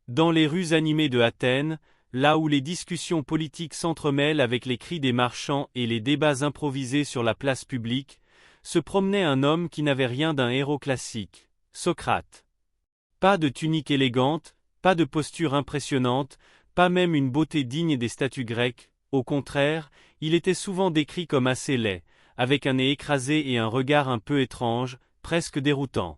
Dans les rues animées de Athènes, là où les discussions politiques s'entremêlent avec les cris des marchands et les débats improvisés sur la place publique, se promenait un homme qui n'avait rien d'un héros classique, Socrate. Pas de tunique élégante, pas de posture impressionnante, pas même une beauté digne des statues grecques, au contraire, il était souvent décrit comme assez laid, avec un nez écrasé et un regard un peu étrange, presque déroutant.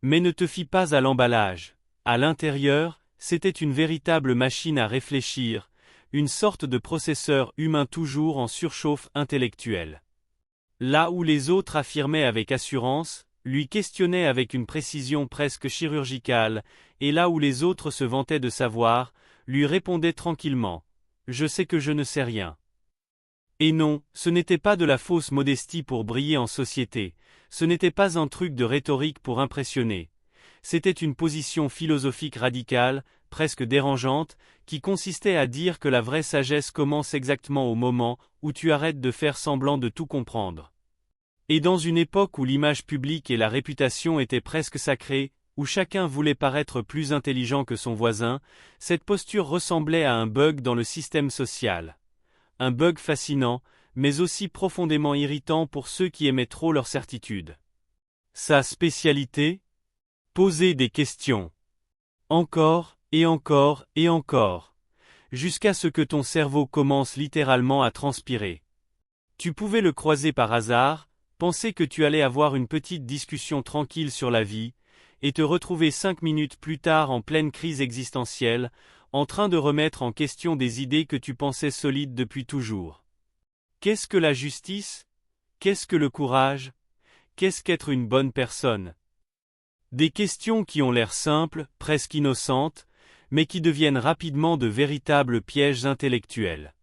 Mais ne te fie pas à l'emballage. À l'intérieur, c'était une véritable machine à réfléchir, une sorte de processeur humain toujours en surchauffe intellectuelle. Là où les autres affirmaient avec assurance, lui questionnaient avec une précision presque chirurgicale, et là où les autres se vantaient de savoir, lui répondait tranquillement « Je sais que je ne sais rien ». Et non, ce n'était pas de la fausse modestie pour briller en société, ce n'était pas un truc de rhétorique pour impressionner. C'était une position philosophique radicale, presque dérangeante, qui consistait à dire que la vraie sagesse commence exactement au moment où tu arrêtes de faire semblant de tout comprendre. Et dans une époque où l'image publique et la réputation étaient presque sacrées, où chacun voulait paraître plus intelligent que son voisin, cette posture ressemblait à un bug dans le système social. Un bug fascinant, mais aussi profondément irritant pour ceux qui aimaient trop leur certitude. Sa spécialité ? Poser des questions. Encore, et encore, et encore. Jusqu'à ce que ton cerveau commence littéralement à transpirer. Tu pouvais le croiser par hasard, penser que tu allais avoir une petite discussion tranquille sur la vie, et te retrouver 5 minutes plus tard en pleine crise existentielle, en train de remettre en question des idées que tu pensais solides depuis toujours. Qu'est-ce que la justice ? Qu'est-ce que le courage ? Qu'est-ce qu'être une bonne personne ? Des questions qui ont l'air simples, presque innocentes, mais qui deviennent rapidement de véritables pièges intellectuels.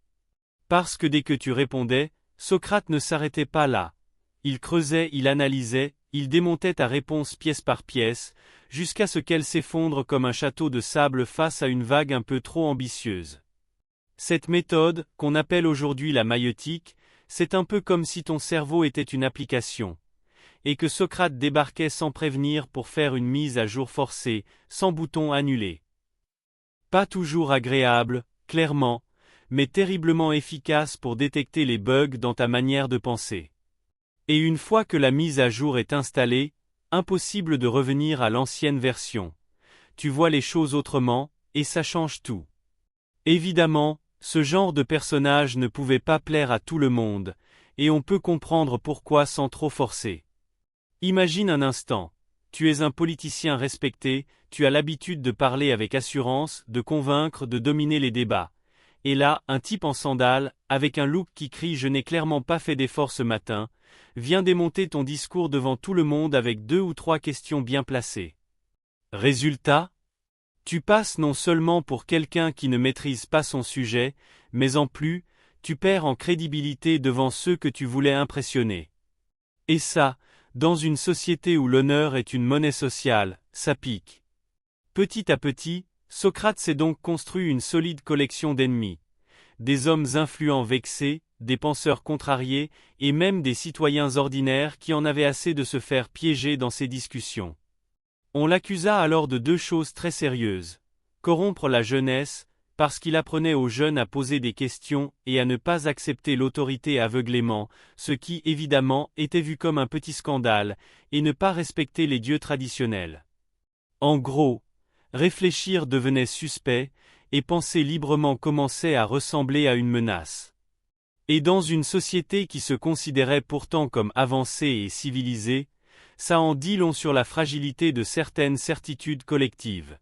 Parce que dès que tu répondais, Socrate ne s'arrêtait pas là. Il creusait, il analysait, il démontait ta réponse pièce par pièce, jusqu'à ce qu'elle s'effondre comme un château de sable face à une vague un peu trop ambitieuse. Cette méthode, qu'on appelle aujourd'hui la maïeutique, c'est un peu comme si ton cerveau était une application, et que Socrate débarquait sans prévenir pour faire une mise à jour forcée, sans bouton annulé. Pas toujours agréable, clairement, mais terriblement efficace pour détecter les bugs dans ta manière de penser. Et une fois que la mise à jour est installée, impossible de revenir à l'ancienne version. Tu vois les choses autrement, et ça change tout. Évidemment, ce genre de personnage ne pouvait pas plaire à tout le monde, et on peut comprendre pourquoi sans trop forcer. Imagine un instant, tu es un politicien respecté, tu as l'habitude de parler avec assurance, de convaincre, de dominer les débats. Et là, un type en sandales, avec un look qui crie « Je n'ai clairement pas fait d'effort ce matin », vient démonter ton discours devant tout le monde avec 2 ou 3 questions bien placées. Résultat ? Tu passes non seulement pour quelqu'un qui ne maîtrise pas son sujet, mais en plus, tu perds en crédibilité devant ceux que tu voulais impressionner. Et ça, dans une société où l'honneur est une monnaie sociale, ça pique. Petit à petit, Socrate s'est donc construit une solide collection d'ennemis. Des hommes influents vexés, des penseurs contrariés, et même des citoyens ordinaires qui en avaient assez de se faire piéger dans ces discussions. On l'accusa alors de 2 choses très sérieuses. Corrompre la jeunesse, parce qu'il apprenait aux jeunes à poser des questions et à ne pas accepter l'autorité aveuglément, ce qui, évidemment, était vu comme un petit scandale, et ne pas respecter les dieux traditionnels. En gros, réfléchir devenait suspect, et penser librement commençait à ressembler à une menace. Et dans une société qui se considérait pourtant comme avancée et civilisée, ça en dit long sur la fragilité de certaines certitudes collectives.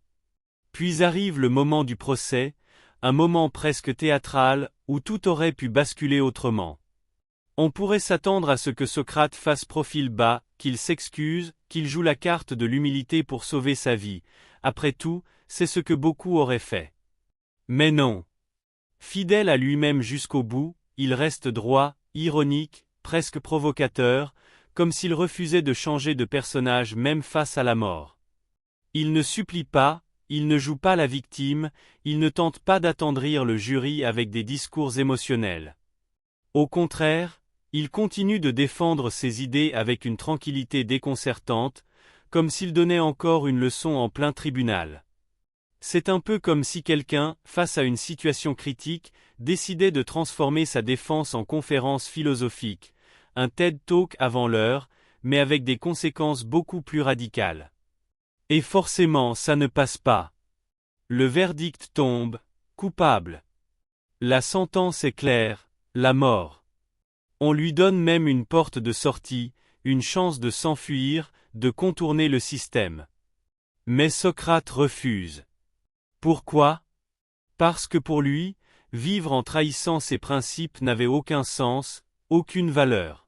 Puis arrive le moment du procès, un moment presque théâtral, où tout aurait pu basculer autrement. On pourrait s'attendre à ce que Socrate fasse profil bas, qu'il s'excuse, qu'il joue la carte de l'humilité pour sauver sa vie. Après tout, c'est ce que beaucoup auraient fait. Mais non. Fidèle à lui-même jusqu'au bout, il reste droit, ironique, presque provocateur, comme s'il refusait de changer de personnage même face à la mort. Il ne supplie pas, il ne joue pas la victime, il ne tente pas d'attendrir le jury avec des discours émotionnels. Au contraire, il continue de défendre ses idées avec une tranquillité déconcertante, comme s'il donnait encore une leçon en plein tribunal. C'est un peu comme si quelqu'un, face à une situation critique, décidait de transformer sa défense en conférence philosophique, un TED Talk avant l'heure, mais avec des conséquences beaucoup plus radicales. Et forcément, ça ne passe pas. Le verdict tombe, coupable. La sentence est claire, la mort. On lui donne même une porte de sortie, une chance de s'enfuir, de contourner le système. Mais Socrate refuse. Pourquoi ? Parce que pour lui, vivre en trahissant ses principes n'avait aucun sens, aucune valeur.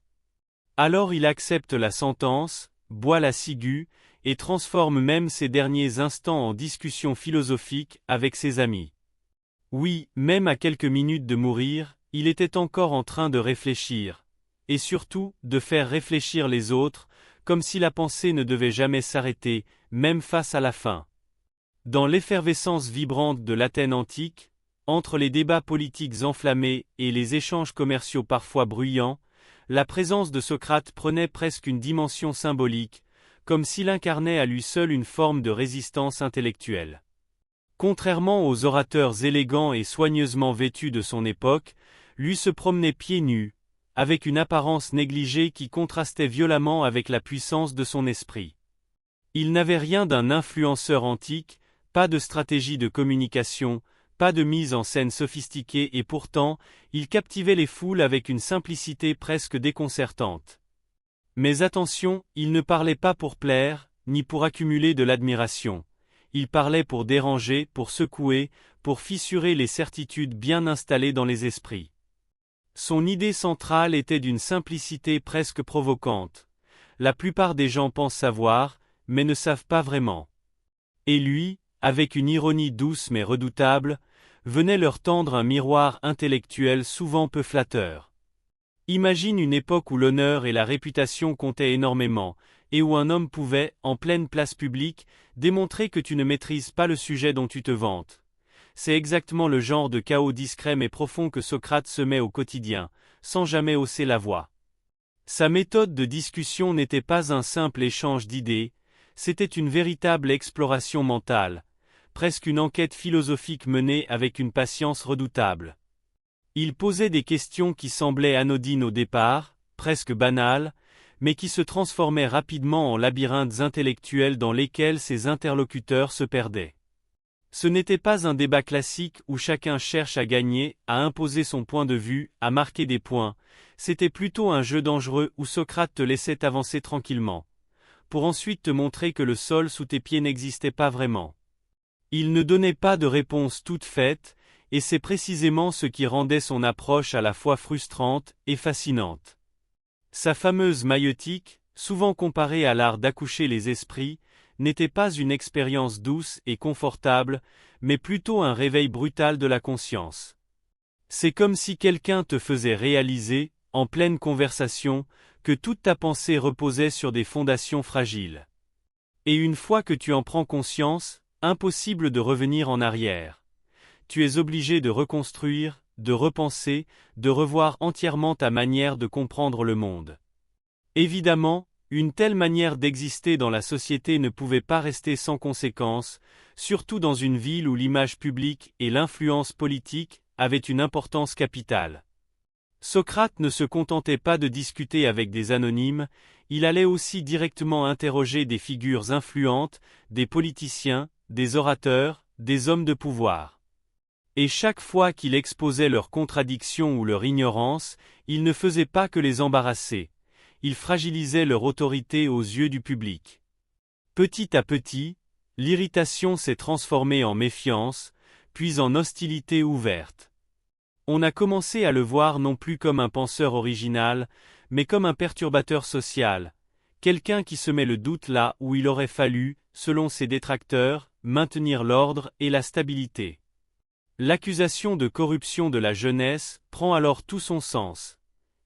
Alors il accepte la sentence, boit la ciguë, et transforme même ses derniers instants en discussion philosophique avec ses amis. Oui, même à quelques minutes de mourir, il était encore en train de réfléchir, et surtout, de faire réfléchir les autres, comme si la pensée ne devait jamais s'arrêter, même face à la fin. Dans l'effervescence vibrante de l'Athènes antique, entre les débats politiques enflammés et les échanges commerciaux parfois bruyants, la présence de Socrate prenait presque une dimension symbolique, comme s'il incarnait à lui seul une forme de résistance intellectuelle. Contrairement aux orateurs élégants et soigneusement vêtus de son époque, lui se promenait pieds nus, avec une apparence négligée qui contrastait violemment avec la puissance de son esprit. Il n'avait rien d'un influenceur antique, pas de stratégie de communication, pas de mise en scène sophistiquée et pourtant, il captivait les foules avec une simplicité presque déconcertante. Mais attention, il ne parlait pas pour plaire, ni pour accumuler de l'admiration. Il parlait pour déranger, pour secouer, pour fissurer les certitudes bien installées dans les esprits. Son idée centrale était d'une simplicité presque provocante. La plupart des gens pensent savoir, mais ne savent pas vraiment. Et lui, avec une ironie douce mais redoutable, venait leur tendre un miroir intellectuel souvent peu flatteur. Imagine une époque où l'honneur et la réputation comptaient énormément, et où un homme pouvait, en pleine place publique, démontrer que tu ne maîtrises pas le sujet dont tu te vantes. C'est exactement le genre de chaos discret mais profond que Socrate semait au quotidien, sans jamais hausser la voix. Sa méthode de discussion n'était pas un simple échange d'idées, c'était une véritable exploration mentale, presque une enquête philosophique menée avec une patience redoutable. Il posait des questions qui semblaient anodines au départ, presque banales, mais qui se transformaient rapidement en labyrinthes intellectuels dans lesquels ses interlocuteurs se perdaient. Ce n'était pas un débat classique où chacun cherche à gagner, à imposer son point de vue, à marquer des points, c'était plutôt un jeu dangereux où Socrate te laissait avancer tranquillement, pour ensuite te montrer que le sol sous tes pieds n'existait pas vraiment. Il ne donnait pas de réponse toute faite, et c'est précisément ce qui rendait son approche à la fois frustrante et fascinante. Sa fameuse maïeutique, souvent comparée à l'art d'accoucher les esprits, n'était pas une expérience douce et confortable, mais plutôt un réveil brutal de la conscience. C'est comme si quelqu'un te faisait réaliser, en pleine conversation, que toute ta pensée reposait sur des fondations fragiles. Et une fois que tu en prends conscience, impossible de revenir en arrière. Tu es obligé de reconstruire, de repenser, de revoir entièrement ta manière de comprendre le monde. Évidemment, une telle manière d'exister dans la société ne pouvait pas rester sans conséquences, surtout dans une ville où l'image publique et l'influence politique avaient une importance capitale. Socrate ne se contentait pas de discuter avec des anonymes, il allait aussi directement interroger des figures influentes, des politiciens, des orateurs, des hommes de pouvoir. Et chaque fois qu'il exposait leurs contradictions ou leur ignorance, il ne faisait pas que les embarrasser, il fragilisait leur autorité aux yeux du public. Petit à petit, l'irritation s'est transformée en méfiance, puis en hostilité ouverte. On a commencé à le voir non plus comme un penseur original, mais comme un perturbateur social, quelqu'un qui semait le doute là où il aurait fallu, selon ses détracteurs, maintenir l'ordre et la stabilité. L'accusation de corruption de la jeunesse prend alors tout son sens.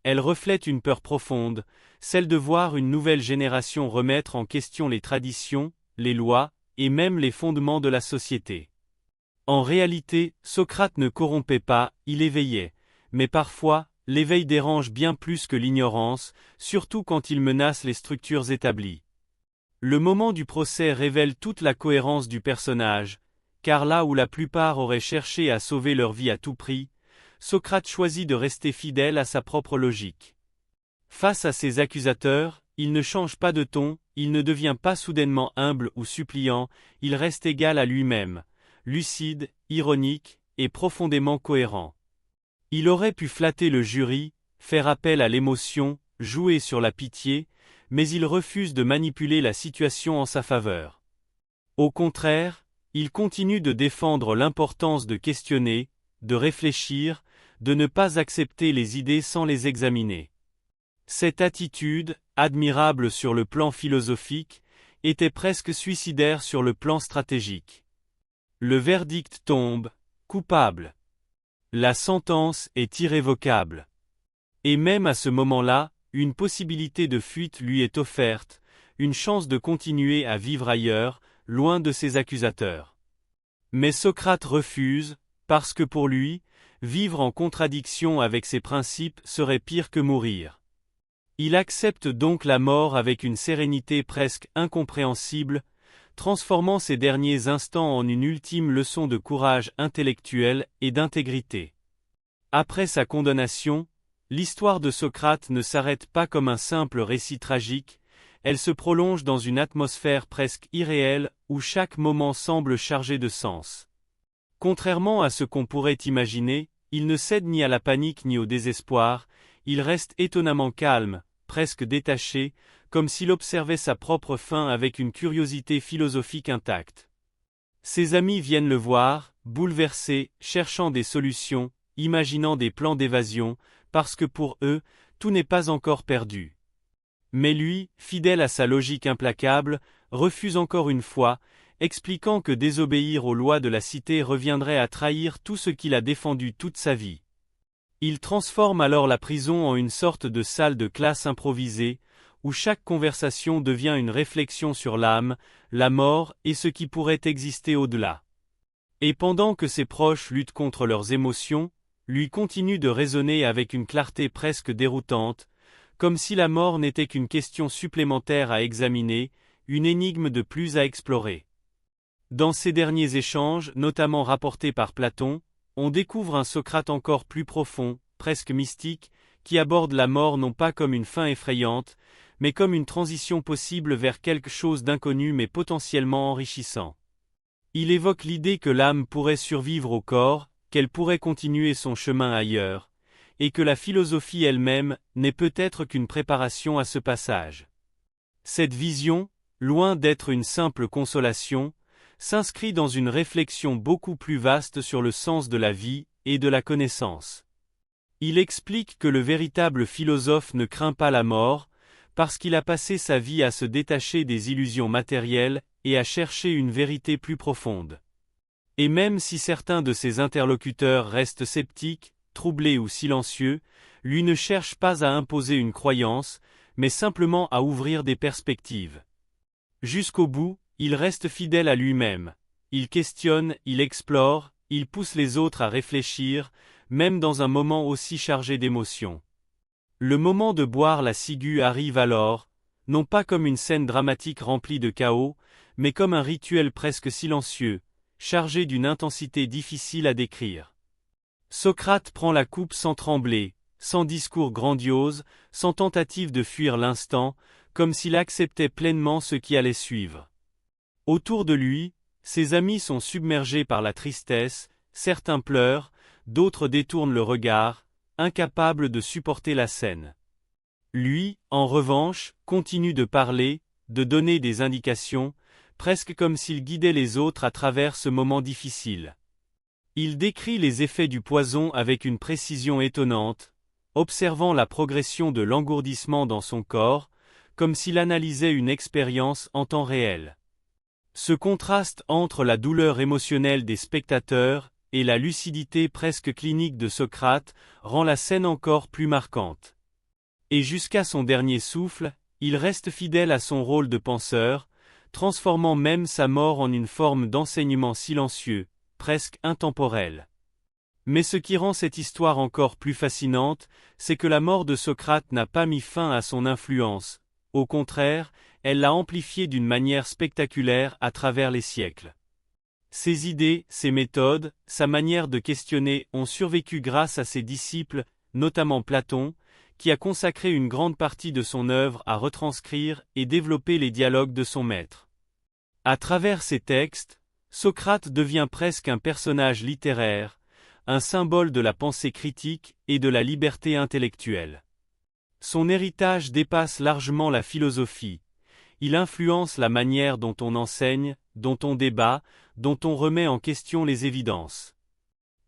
Elle reflète une peur profonde, celle de voir une nouvelle génération remettre en question les traditions, les lois, et même les fondements de la société. En réalité, Socrate ne corrompait pas, il éveillait, mais parfois, l'éveil dérange bien plus que l'ignorance, surtout quand il menace les structures établies. Le moment du procès révèle toute la cohérence du personnage, car là où la plupart auraient cherché à sauver leur vie à tout prix, Socrate choisit de rester fidèle à sa propre logique. Face à ses accusateurs, il ne change pas de ton, il ne devient pas soudainement humble ou suppliant, il reste égal à lui-même, lucide, ironique, et profondément cohérent. Il aurait pu flatter le jury, faire appel à l'émotion, jouer sur la pitié, mais il refuse de manipuler la situation en sa faveur. Au contraire, il continue de défendre l'importance de questionner, de réfléchir, de ne pas accepter les idées sans les examiner. Cette attitude, admirable sur le plan philosophique, était presque suicidaire sur le plan stratégique. Le verdict tombe, coupable. La sentence est irrévocable. Et même à ce moment-là, une possibilité de fuite lui est offerte, une chance de continuer à vivre ailleurs, loin de ses accusateurs. Mais Socrate refuse, parce que pour lui, vivre en contradiction avec ses principes serait pire que mourir. Il accepte donc la mort avec une sérénité presque incompréhensible, transformant ces derniers instants en une ultime leçon de courage intellectuel et d'intégrité. Après sa condamnation, l'histoire de Socrate ne s'arrête pas comme un simple récit tragique, elle se prolonge dans une atmosphère presque irréelle où chaque moment semble chargé de sens. Contrairement à ce qu'on pourrait imaginer, il ne cède ni à la panique ni au désespoir, il reste étonnamment calme, presque détaché, comme s'il observait sa propre fin avec une curiosité philosophique intacte. Ses amis viennent le voir, bouleversés, cherchant des solutions, imaginant des plans d'évasion, parce que pour eux, tout n'est pas encore perdu. Mais lui, fidèle à sa logique implacable, refuse encore une fois, expliquant que désobéir aux lois de la cité reviendrait à trahir tout ce qu'il a défendu toute sa vie. Il transforme alors la prison en une sorte de salle de classe improvisée, où chaque conversation devient une réflexion sur l'âme, la mort et ce qui pourrait exister au-delà. Et pendant que ses proches luttent contre leurs émotions, lui continue de raisonner avec une clarté presque déroutante, comme si la mort n'était qu'une question supplémentaire à examiner, une énigme de plus à explorer. Dans ces derniers échanges, notamment rapportés par Platon, on découvre un Socrate encore plus profond, presque mystique, qui aborde la mort non pas comme une fin effrayante, mais comme une transition possible vers quelque chose d'inconnu mais potentiellement enrichissant. Il évoque l'idée que l'âme pourrait survivre au corps, qu'elle pourrait continuer son chemin ailleurs, et que la philosophie elle-même n'est peut-être qu'une préparation à ce passage. Cette vision, loin d'être une simple consolation, s'inscrit dans une réflexion beaucoup plus vaste sur le sens de la vie et de la connaissance. Il explique que le véritable philosophe ne craint pas la mort, parce qu'il a passé sa vie à se détacher des illusions matérielles et à chercher une vérité plus profonde. Et même si certains de ses interlocuteurs restent sceptiques, troublés ou silencieux, lui ne cherche pas à imposer une croyance, mais simplement à ouvrir des perspectives. Jusqu'au bout, il reste fidèle à lui-même. Il questionne, il explore, il pousse les autres à réfléchir, même dans un moment aussi chargé d'émotions. Le moment de boire la ciguë arrive alors, non pas comme une scène dramatique remplie de chaos, mais comme un rituel presque silencieux, chargé d'une intensité difficile à décrire. Socrate prend la coupe sans trembler, sans discours grandiose, sans tentative de fuir l'instant, comme s'il acceptait pleinement ce qui allait suivre. Autour de lui, ses amis sont submergés par la tristesse, certains pleurent, d'autres détournent le regard, incapables de supporter la scène. Lui, en revanche, continue de parler, de donner des indications, presque comme s'il guidait les autres à travers ce moment difficile. Il décrit les effets du poison avec une précision étonnante, observant la progression de l'engourdissement dans son corps, comme s'il analysait une expérience en temps réel. Ce contraste entre la douleur émotionnelle des spectateurs et la lucidité presque clinique de Socrate rend la scène encore plus marquante. Et jusqu'à son dernier souffle, il reste fidèle à son rôle de penseur, transformant même sa mort en une forme d'enseignement silencieux, presque intemporel. Mais ce qui rend cette histoire encore plus fascinante, c'est que la mort de Socrate n'a pas mis fin à son influence, au contraire, elle l'a amplifiée d'une manière spectaculaire à travers les siècles. Ses idées, ses méthodes, sa manière de questionner ont survécu grâce à ses disciples, notamment Platon, qui a consacré une grande partie de son œuvre à retranscrire et développer les dialogues de son maître. À travers ses textes, Socrate devient presque un personnage littéraire, un symbole de la pensée critique et de la liberté intellectuelle. Son héritage dépasse largement la philosophie. Il influence la manière dont on enseigne, dont on débat, dont on remet en question les évidences.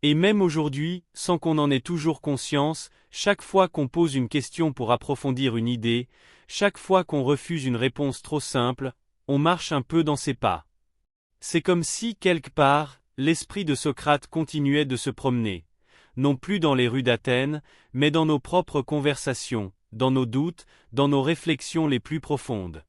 Et même aujourd'hui, sans qu'on en ait toujours conscience, chaque fois qu'on pose une question pour approfondir une idée, chaque fois qu'on refuse une réponse trop simple, on marche un peu dans ses pas. C'est comme si, quelque part, l'esprit de Socrate continuait de se promener, non plus dans les rues d'Athènes, mais dans nos propres conversations, dans nos doutes, dans nos réflexions les plus profondes.